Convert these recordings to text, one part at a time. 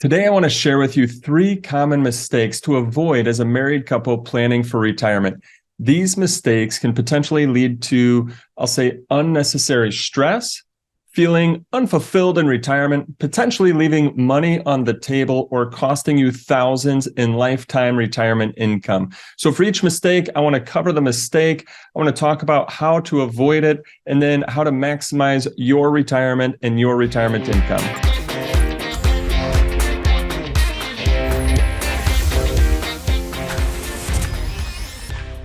Today, I want to share with you 3 common mistakes to avoid as a married couple planning for retirement. These mistakes can potentially lead to, I'll say, unnecessary stress, feeling unfulfilled in retirement, potentially leaving money on the table, or costing you thousands in lifetime retirement income. So for each mistake, I want to cover the mistake. I want to talk about how to avoid it, and then how to maximize your retirement and your retirement income.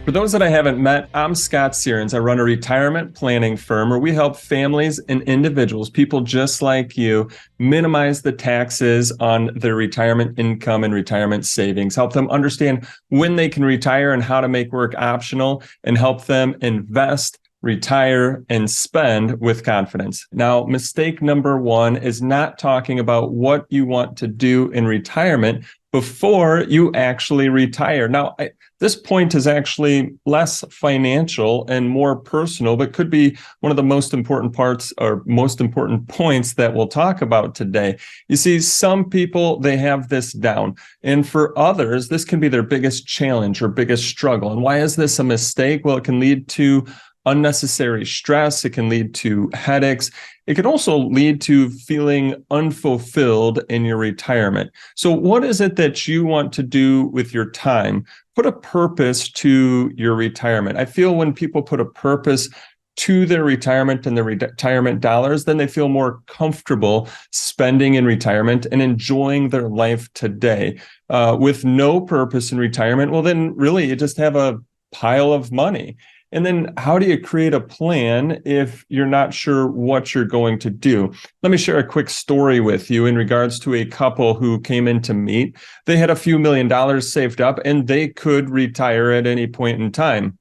For those that I haven't met, I'm Scott Searns. I run a retirement planning firm where we help families and individuals, people just like you, minimize the taxes on their retirement income and retirement savings, help them understand when they can retire and how to make work optional, and help them invest, retire, and spend with confidence. Now, mistake number 1 is not talking about what you want to do in retirement before you actually retire. Now, this point is actually less financial and more personal, but could be one of the most important parts or most important points that we'll talk about today. You see, some people, they have this down, and for others, this can be their biggest challenge or biggest struggle. And why is this a mistake? Well, it can lead to unnecessary stress. It can lead to headaches. It can also lead to feeling unfulfilled in your retirement. So what is it that you want to do with your time? Put a purpose to your retirement. I feel when people put a purpose to their retirement and their retirement dollars, then they feel more comfortable spending in retirement and enjoying their life today. With no purpose in retirement, well, then really you just have a pile of money. And then how do you create a plan if you're not sure what you're going to do? Let me share a quick story with you in regards to a couple who came in to meet. They had a few $1 million saved up and they could retire at any point in time.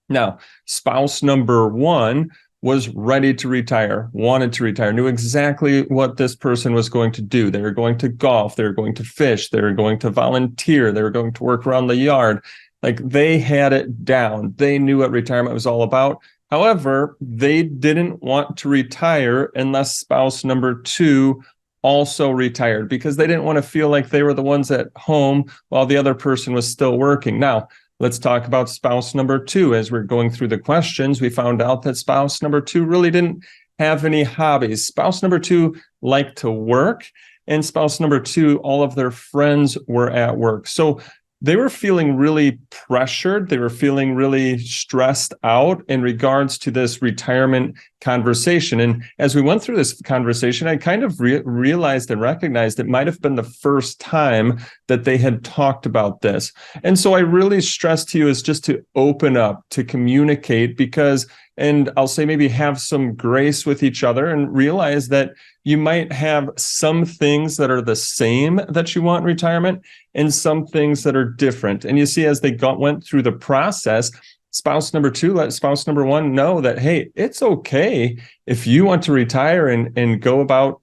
Now, spouse number 1 was ready to retire, wanted to retire, knew exactly what this person was going to do. They were going to golf, they were going to fish, they were going to volunteer, they were going to work around the yard. Like, they had it down. They knew what retirement was all about. However, they didn't want to retire unless spouse number 2 also retired, because they didn't want to feel like they were the ones at home while the other person was still working. Now, let's talk about spouse number 2. As we're going through the questions, we found out that spouse number 2 really didn't have any hobbies. Spouse number 2 liked to work, and spouse number 2, all of their friends were at work. So they were feeling really pressured. They were feeling really stressed out in regards to this retirement conversation. And as we went through this conversation, I kind of realized and recognized it might have been the first time that they had talked about this. And so I really stress to you is just to open up, to communicate, because, and I'll say maybe have some grace with each other and realize that you might have some things that are the same that you want in retirement and some things that are different. And you see, as they went through the process, spouse number 2 let spouse number 1 know that, hey, it's okay if you want to retire and go about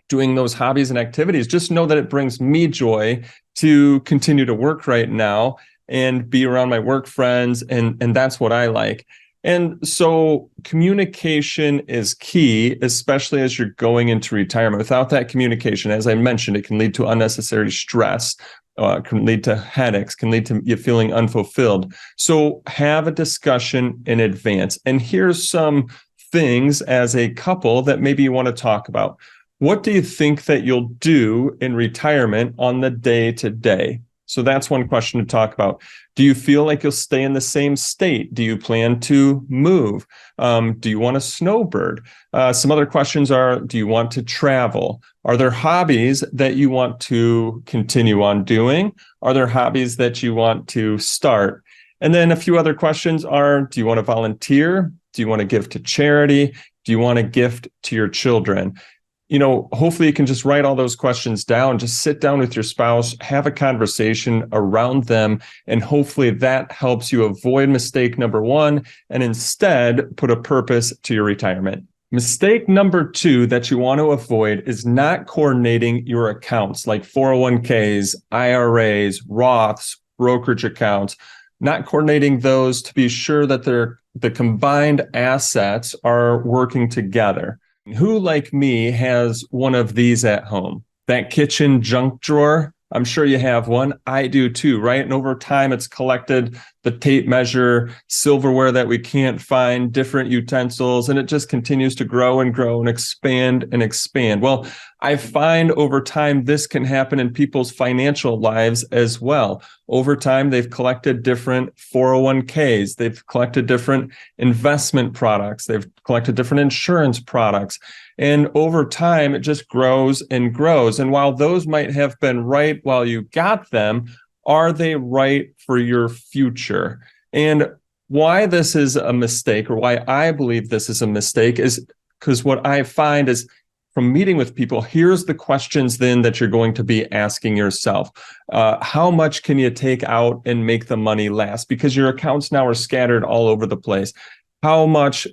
doing those hobbies and activities. Just know that it brings me joy to continue to work right now and be around my work friends, and that's what I like. And so communication is key, especially as you're going into retirement. Without that communication, as I mentioned, it can lead to unnecessary stress, can lead to headaches, can lead to you feeling unfulfilled. So have a discussion in advance. And here's some things as a couple that maybe you want to talk about. What do you think that you'll do in retirement on the day-to-day? So that's one question to talk about. Do you feel like you'll stay in the same state? Do you plan to move? Do you want to snowbird? Some other questions are, do you want to travel? Are there hobbies that you want to continue on doing? Are there hobbies that you want to start? And then a few other questions are, do you want to volunteer? Do you want to give to charity? Do you want to gift to your children? Hopefully you can just write all those questions down, just sit down with your spouse, have a conversation around them, and hopefully that helps you avoid mistake number 1 and instead put a purpose to your retirement. Mistake number 2 that you want to avoid is not coordinating your accounts like 401ks, IRAs, Roths, brokerage accounts, not coordinating those to be sure that the combined assets are working together. Who, like me, has one of these at home? That kitchen junk drawer, I'm sure you have one. I do too, right? And over time, it's collected the tape measure, silverware that we can't find, different utensils, and it just continues to grow and grow and expand and expand. Well, I find over time, this can happen in people's financial lives as well. Over time, they've collected different 401ks, they've collected different investment products, they've collected different insurance products. And over time, it just grows and grows. And while those might have been right while you got them, are they right for your future? And why this is a mistake, or why I believe this is a mistake, is because what I find is from meeting with people, here's the questions then that you're going to be asking yourself. How much can you take out and make the money last? Because your accounts now are scattered all over the place. How much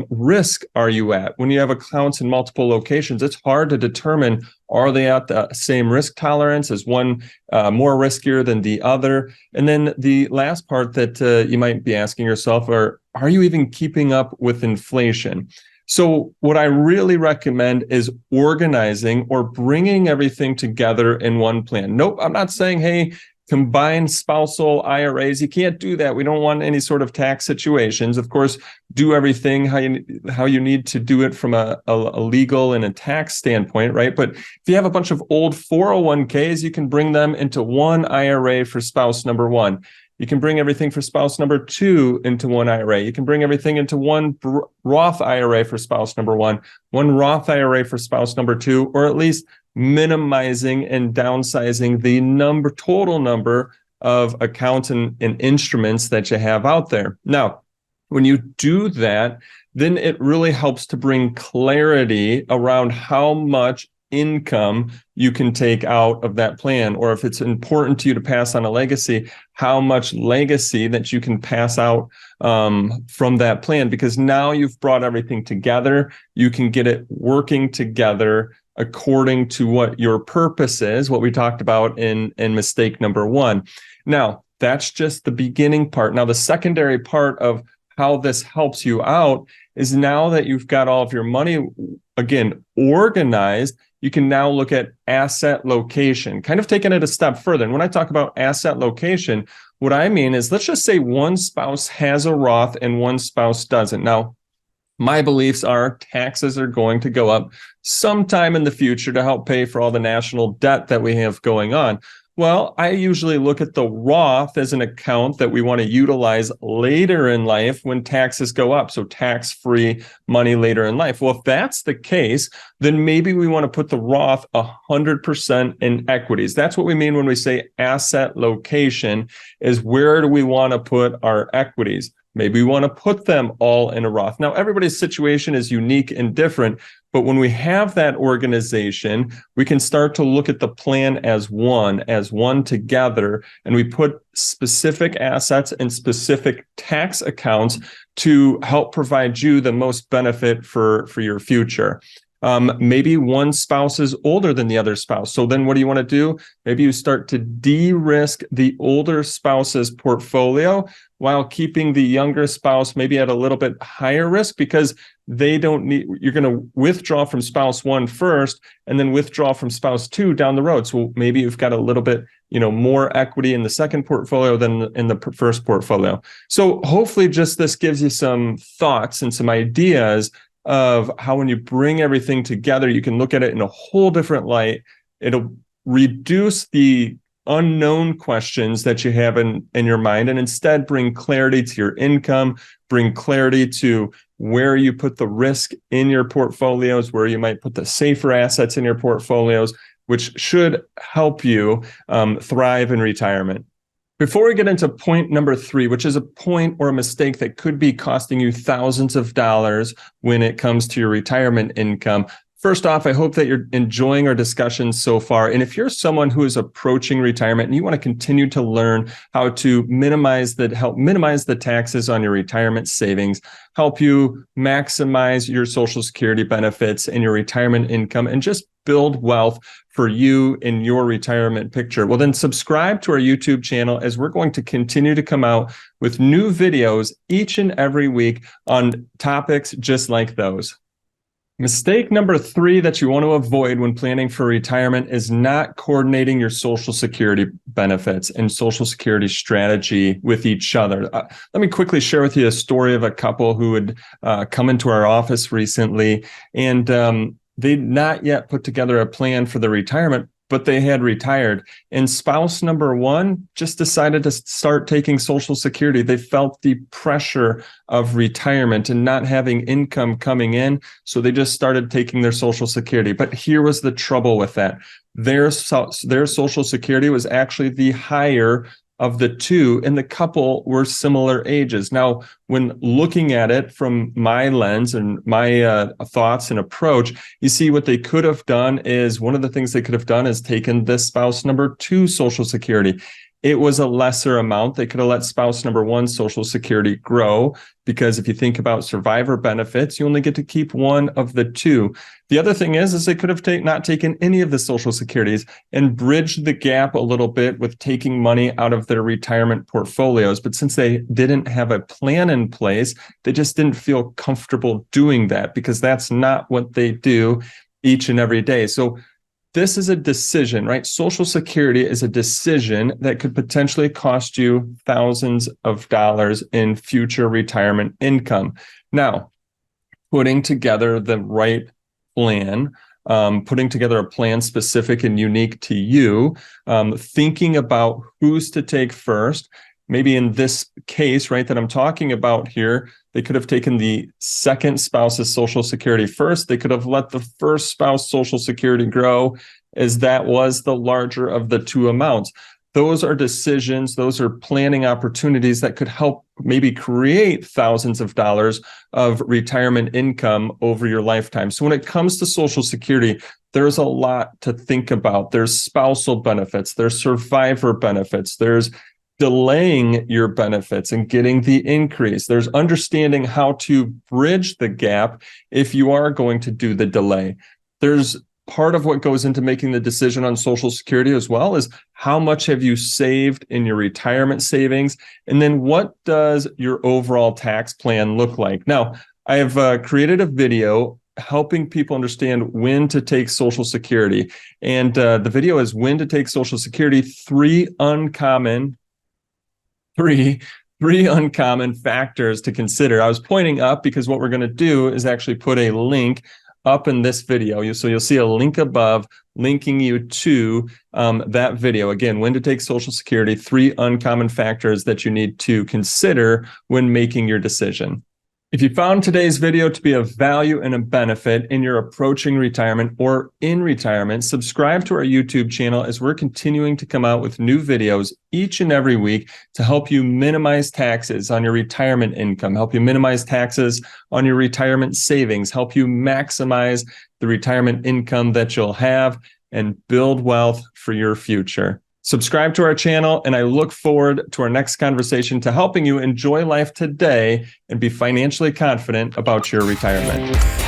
risk are you at? When you have accounts in multiple locations, it's hard to determine, are they at the same risk tolerance? Is one more riskier than the other? And then the last part that you might be asking yourself are you even keeping up with inflation? So what I really recommend is organizing or bringing everything together in one plan. Nope, I'm not saying, hey, combine spousal IRAs. You can't do that. We don't want any sort of tax situations. Of course, do everything how you need to do it from a legal and a tax standpoint, right? But if you have a bunch of old 401ks, you can bring them into one IRA for spouse number one. You can bring everything for spouse number two into one IRA. You can bring everything into one Roth IRA for spouse number one Roth IRA for spouse number two, or at least minimizing and downsizing the total number of accounts and instruments that you have out there. Now, when you do that, then it really helps to bring clarity around how much income you can take out of that plan, or if it's important to you to pass on a legacy, how much legacy that you can pass out from that plan, because now you've brought everything together. You can get it working together according to what your purpose is, what we talked about in mistake number one. Now, that's just the beginning part. Now, the secondary part of how this helps you out is, now that you've got all of your money, again, organized, you can now look at asset location, kind of taking it a step further. And when I talk about asset location, what I mean is, let's just say one spouse has a Roth and one spouse doesn't. Now, my beliefs are taxes are going to go up sometime in the future to help pay for all the national debt that we have going on. Well, I usually look at the Roth as an account that we want to utilize later in life when taxes go up. So tax-free money later in life. Well, if that's the case, then maybe we want to put the Roth 100% in equities. That's what we mean when we say asset location, is where do we want to put our equities? Maybe we want to put them all in a Roth. Now, everybody's situation is unique and different, but when we have that organization, we can start to look at the plan as one together, and we put specific assets and specific tax accounts to help provide you the most benefit for your future. Maybe one spouse is older than the other spouse. So then what do you want to do? Maybe you start to de-risk the older spouse's portfolio while keeping the younger spouse maybe at a little bit higher risk, because you're going to withdraw from spouse one first and then withdraw from spouse two down the road. So maybe you've got a little bit, more equity in the second portfolio than in the first portfolio. So hopefully just this gives you some thoughts and some ideas of how, when you bring everything together, you can look at it in a whole different light. It'll reduce the unknown questions that you have in your mind, and instead bring clarity to your income, bring clarity to where you put the risk in your portfolios, where you might put the safer assets in your portfolios, which should help you thrive in retirement. Before we get into point number 3, which is a point or a mistake that could be costing you thousands of dollars when it comes to your retirement income, first off, I hope that you're enjoying our discussion so far. And if you're someone who is approaching retirement and you want to continue to learn how to help minimize the taxes on your retirement savings, help you maximize your Social Security benefits and your retirement income, and just build wealth for you in your retirement picture, well, then subscribe to our YouTube channel, as we're going to continue to come out with new videos each and every week on topics just like those. Mistake number 3 that you want to avoid when planning for retirement is not coordinating your Social Security benefits and Social Security strategy with each other. Let me quickly share with you a story of a couple who had come into our office recently, and they'd not yet put together a plan for their retirement, but they had retired. And spouse number 1 just decided to start taking Social Security. They felt the pressure of retirement and not having income coming in, so they just started taking their Social Security. But here was the trouble with that. Their Social Security was actually the higher of the two, and the couple were similar ages. Now, when looking at it from my lens and my thoughts and approach, you see what they could have done is, one of the things they could have done is taken this spouse number 2 Social Security. It was a lesser amount. They could have let spouse number 1 Social Security grow, because if you think about survivor benefits, you only get to keep one of the 2. The other thing is they could have not taken any of the Social Securities and bridged the gap a little bit with taking money out of their retirement portfolios. But since they didn't have a plan in place, they just didn't feel comfortable doing that, because that's not what they do each and every day. So this is a decision, right? Social Security is a decision that could potentially cost you thousands of dollars in future retirement income. Now, putting together the right plan, putting together a plan specific and unique to you, thinking about who's to take first. Maybe in this case, right, that I'm talking about here, they could have taken the second spouse's Social Security first. They could have let the first spouse Social Security grow, as that was the larger of the 2 amounts. Those are decisions, those are planning opportunities that could help maybe create thousands of dollars of retirement income over your lifetime. So when it comes to Social Security, there's a lot to think about. There's spousal benefits, there's survivor benefits, there's delaying your benefits and getting the increase. There's understanding how to bridge the gap if you are going to do the delay. There's part of what goes into making the decision on Social Security as well is how much have you saved in your retirement savings? And then what does your overall tax plan look like? Now, I have created a video helping people understand when to take Social Security. And the video is when to take Social Security, three uncommon factors to consider. I was pointing up because what we're going to do is actually put a link up in this video. So you'll see a link above linking you to that video. Again, when to take Social Security, 3 uncommon factors that you need to consider when making your decision. If you found today's video to be of value and a benefit in your approaching retirement or in retirement, subscribe to our YouTube channel, as we're continuing to come out with new videos each and every week to help you minimize taxes on your retirement income, help you minimize taxes on your retirement savings, help you maximize the retirement income that you'll have, and build wealth for your future. Subscribe to our channel, and I look forward to our next conversation to helping you enjoy life today and be financially confident about your retirement.